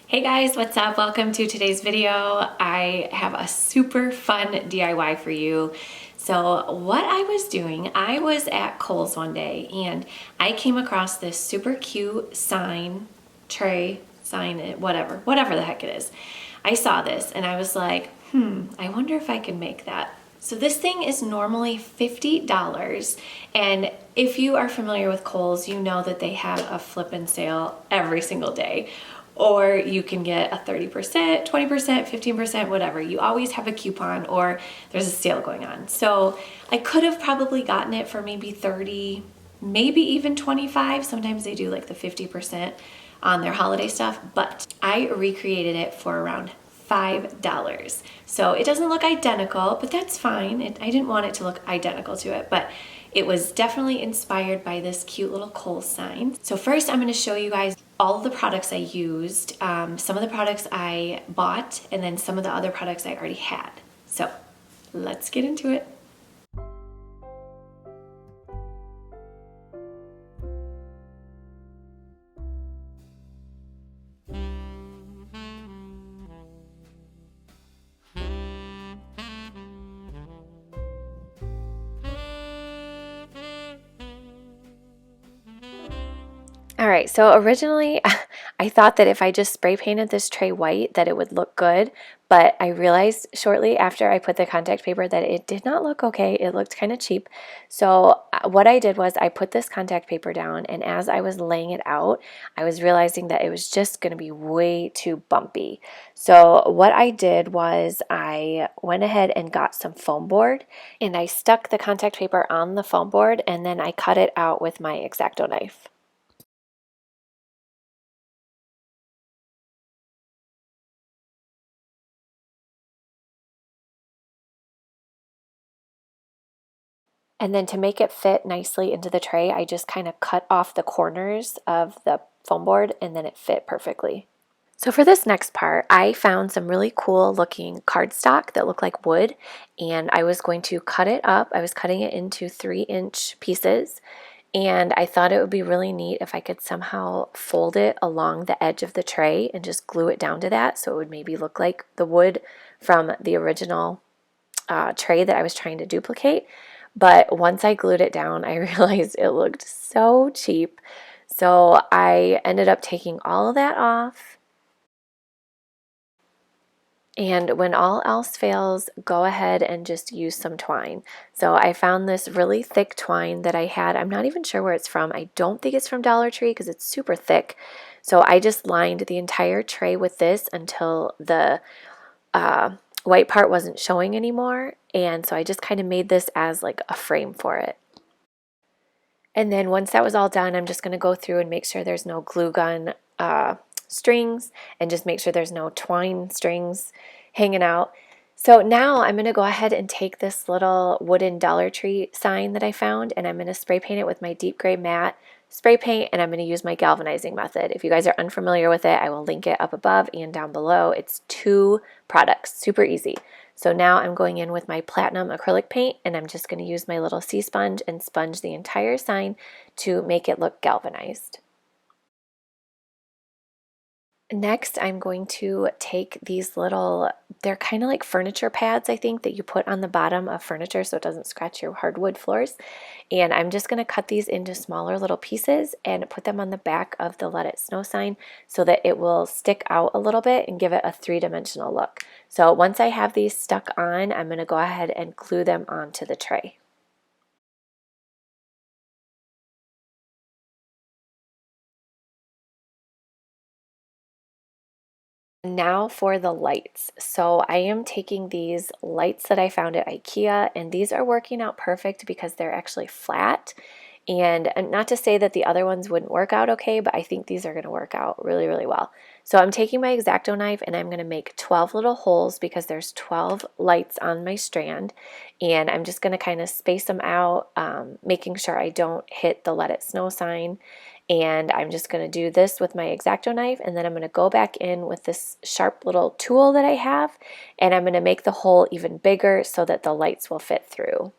Hey guys, what's up? Welcome to today's video. I have a super fun DIY for you. So what I was doing, I was at Kohl's one day and I came across this super cute sign, tray, sign, whatever the heck it is. I saw this and I was like, I wonder if I can make that. So this thing is normally $50, and if you are familiar with Kohl's, you know that they have a flip and sale every single day. Or you can get a 30%, 20%, 15%, whatever. You always have a coupon or there's a sale going on. So I could have probably gotten it for maybe 30, maybe even 25. Sometimes they do like the 50% on their holiday stuff, but I recreated it for around $5. So it doesn't look identical, but that's fine. I didn't want it to look identical to it, but it was definitely inspired by this cute little Kohl's sign. So first I'm going to show you guys all of the products I used, some of the products I bought, and then some of the other products I already had. So let's get into it. All right, so originally I thought that if I just spray painted this tray white that it would look good, but I realized shortly after I put the contact paper that it did not look okay. It looked kind of cheap. So what I did was I put this contact paper down, and as I was laying it out, I was realizing that it was just going to be way too bumpy. So what I did was I went ahead and got some foam board, and I stuck the contact paper on the foam board, and then I cut it out with my X-Acto knife. And then to make it fit nicely into the tray, I just kind of cut off the corners of the foam board and then it fit perfectly. So for this next part, I found some really cool looking cardstock that looked like wood, and I was going to cut it up. I was cutting it into 3-inch pieces, and I thought it would be really neat if I could somehow fold it along the edge of the tray and just glue it down to that so it would maybe look like the wood from the original tray that I was trying to duplicate. But once I glued it down, I realized it looked so cheap. So I ended up taking all of that off. And when all else fails, go ahead and just use some twine. So I found this really thick twine that I had. I'm not even sure where it's from. I don't think it's from Dollar Tree because it's super thick. So I just lined the entire tray with this until the white part wasn't showing anymore, and so I just kind of made this as like a frame for it. And then once that was all done, I'm just going to go through and make sure there's no glue gun strings, and just make sure there's no twine strings hanging out. So now I'm going to go ahead and take this little wooden Dollar Tree sign that I found, and I'm going to spray paint it with my deep gray matte spray paint, and I'm going to use my galvanizing method. If you guys are unfamiliar with it, I will link it up above and down below. It's 2 products, super easy. So now I'm going in with my platinum acrylic paint, and I'm just going to use my little sea sponge and sponge the entire sign to make it look galvanized. Next, I'm going to take these little, they're kind of like furniture pads, I think, that you put on the bottom of furniture so it doesn't scratch your hardwood floors. And I'm just going to cut these into smaller little pieces and put them on the back of the Let It Snow sign so that it will stick out a little bit and give it a 3-dimensional look. So once I have these stuck on, I'm going to go ahead and glue them onto the tray. Now for the lights. So I am taking these lights that I found at IKEA, and these are working out perfect because they're actually flat. And not to say that the other ones wouldn't work out okay, but I think these are going to work out really, really well. So I'm taking my X-Acto knife and I'm going to make 12 little holes because there's 12 lights on my strand. And I'm just going to kind of space them out, making sure I don't hit the Let It Snow sign. And I'm just going to do this with my X-Acto knife, and then I'm going to go back in with this sharp little tool that I have, and I'm going to make the hole even bigger so that the lights will fit through.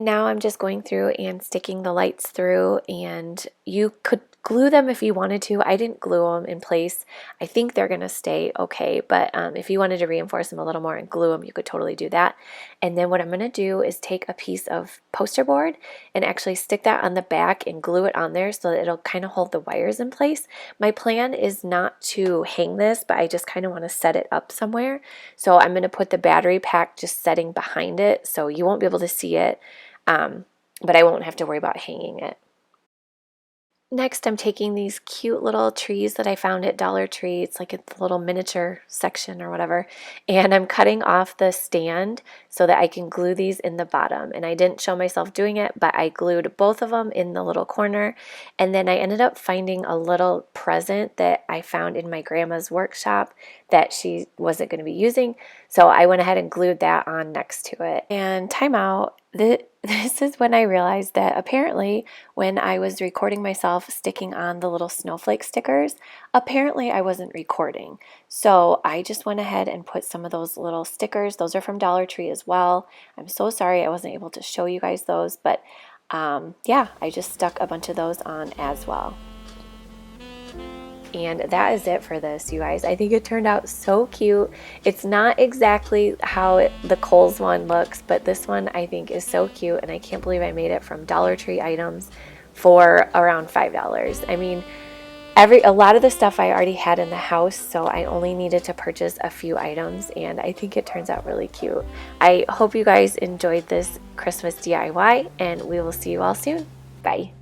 Now I'm just going through and sticking the lights through, and you could glue them if you wanted to. I didn't glue them in place. I think they're going to stay okay, but if you wanted to reinforce them a little more and glue them, you could totally do that. And then what I'm going to do is take a piece of poster board and actually stick that on the back and glue it on there so that it'll kind of hold the wires in place. My plan is not to hang this, but I just kind of want to set it up somewhere. So I'm going to put the battery pack just setting behind it, so you won't be able to see it. But I won't have to worry about hanging it. Next, I'm taking these cute little trees that I found at Dollar Tree. It's like a little miniature section or whatever. And I'm cutting off the stand so that I can glue these in the bottom. And I didn't show myself doing it, but I glued both of them in the little corner. And then I ended up finding a little present that I found in my grandma's workshop that she wasn't going to be using. So I went ahead and glued that on next to it. And time out. This is when I realized that apparently when I was recording myself sticking on the little snowflake stickers, apparently I wasn't recording. So I just went ahead and put some of those little stickers. Those are from Dollar Tree as well. I'm so sorry I wasn't able to show you guys those, but yeah, I just stuck a bunch of those on as well. And that is it for this, you guys. I think it turned out so cute. It's not exactly how the Kohl's one looks, but this one I think is so cute, and I can't believe I made it from Dollar Tree items for around $5. I mean, a lot of the stuff I already had in the house, so I only needed to purchase a few items, and I think it turns out really cute. I hope you guys enjoyed this Christmas DIY, and we will see you all soon. Bye.